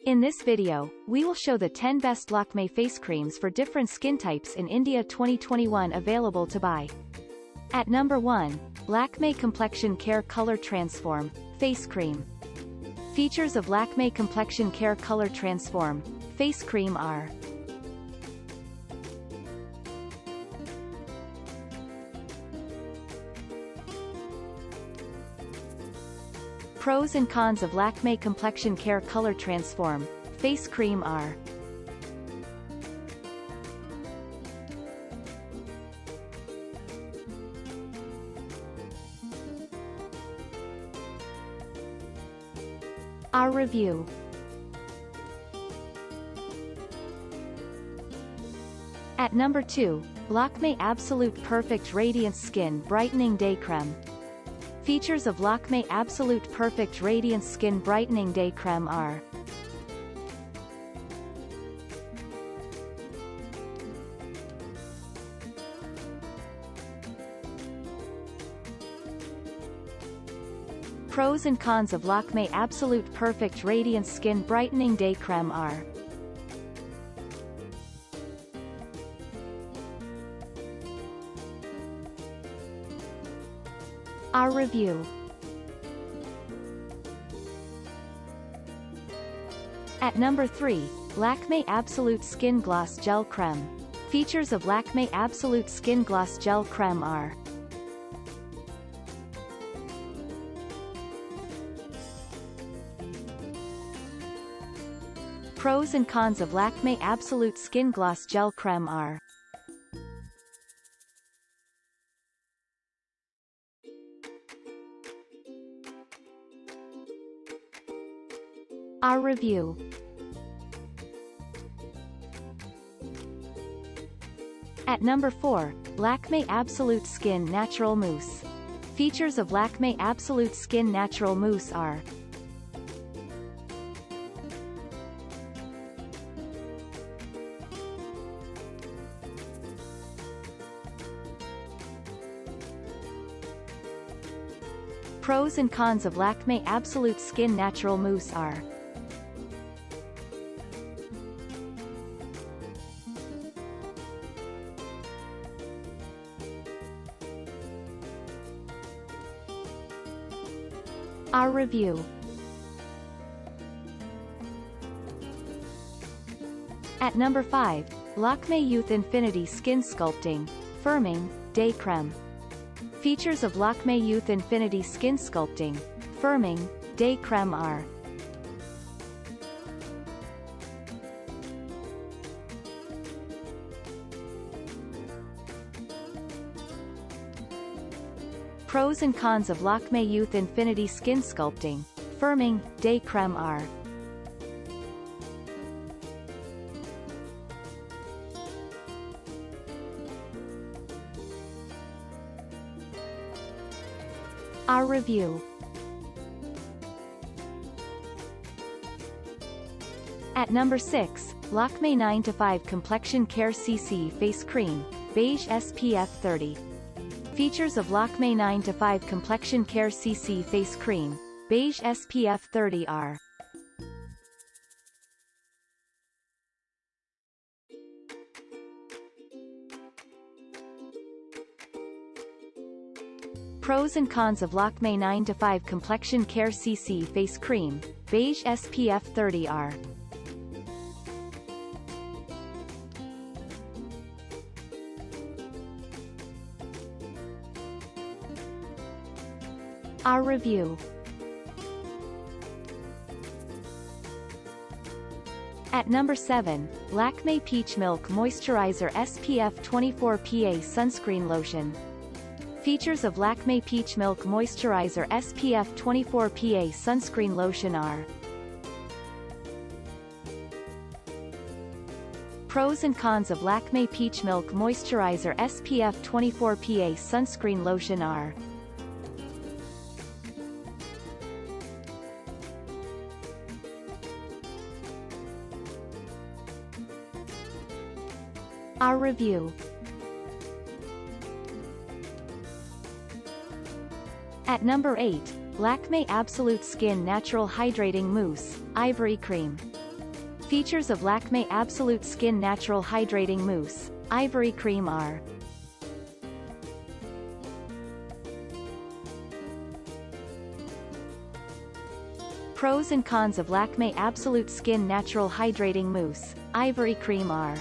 In this video, we will show the 10 best Lakme face creams for different skin types in India 2021 available to buy. At number 1, Lakme Complexion Care Color Transform Face Cream. Features of Lakme Complexion Care Color Transform Face Cream are: Pros and cons of Lakme Complexion Care Color Transform Face Cream are: Our review. At number 2, Lakme Absolute Perfect Radiance Skin Brightening Day Creme. Features of Lakme Absolute Perfect Radiance Skin Brightening Day Creme are: Pros and cons of Lakme Absolute Perfect Radiance Skin Brightening Day Creme are: Our review. At number 3, Lakme Absolute Skin Gloss Gel Creme. Features of Lakme Absolute Skin Gloss Gel Creme are: Pros and cons of Lakme Absolute Skin Gloss Gel Creme are: Our review. At number 4, Lakme Absolute Skin Natural Mousse. Features of Lakme Absolute Skin Natural Mousse are: Pros and cons of Lakme Absolute Skin Natural Mousse are: Our review. At number 5, Lakme Youth Infinity Skin Sculpting Firming Day Creme. Features of Lakme Youth Infinity Skin Sculpting Firming Day Creme are: Pros and cons of Lakme Youth Infinity Skin Sculpting Firming Day Creme are: Our review. At number 6, Lakme 9 to 5 Complexion Care CC Face Cream Beige SPF 30. Features of Lakme 9 to 5 Complexion Care CC Face Cream Beige SPF 30 are: Pros and cons of Lakme 9 to 5 Complexion Care CC Face Cream Beige SPF 30 are: Our review. At number 7, Lakme Peach Milk Moisturizer SPF 24 PA Sunscreen Lotion. Features of Lakme Peach Milk Moisturizer SPF 24 PA Sunscreen Lotion are: Pros and cons of Lakme Peach Milk Moisturizer SPF 24 PA Sunscreen Lotion are: Our review. At number 8, Lakme Absolute Skin Natural Hydrating Mousse Ivory Cream. Features of Lakme Absolute Skin Natural Hydrating Mousse, Ivory Cream are. Pros and cons of Lakme Absolute Skin Natural Hydrating Mousse, Ivory Cream are.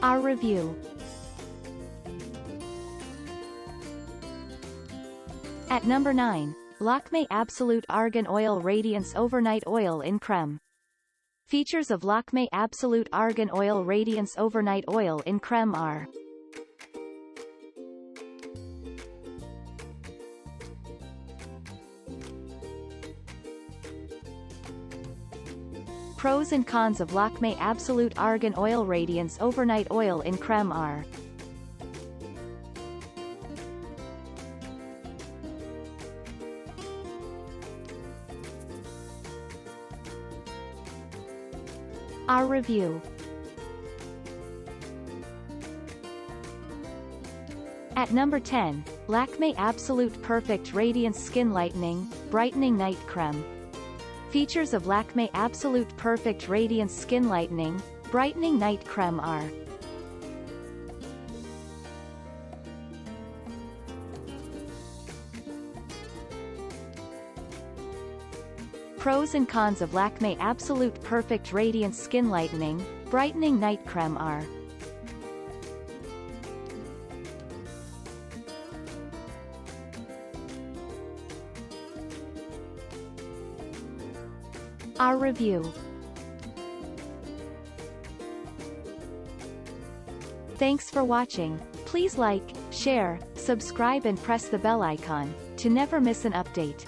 Our review. At number 9, Lakme Absolute Argan Oil Radiance Overnight Oil in Crème. Features of Lakme Absolute Argan Oil Radiance Overnight Oil in Crème are. Pros and cons of Lakme Absolute Argan Oil Radiance Overnight Oil in Crème are. Our review. At number 10, Lakme Absolute Perfect Radiance Skin Lightening, Brightening Night Crème. Features of Lakme Absolute Perfect Radiance Skin Lightening, Brightening Night Crème are. Pros and cons of Lakme Absolute Perfect Radiance Skin Lightening, Brightening Night Crème are. Our review. Thanks for watching. Please like, share, subscribe and press the bell icon to never miss an update.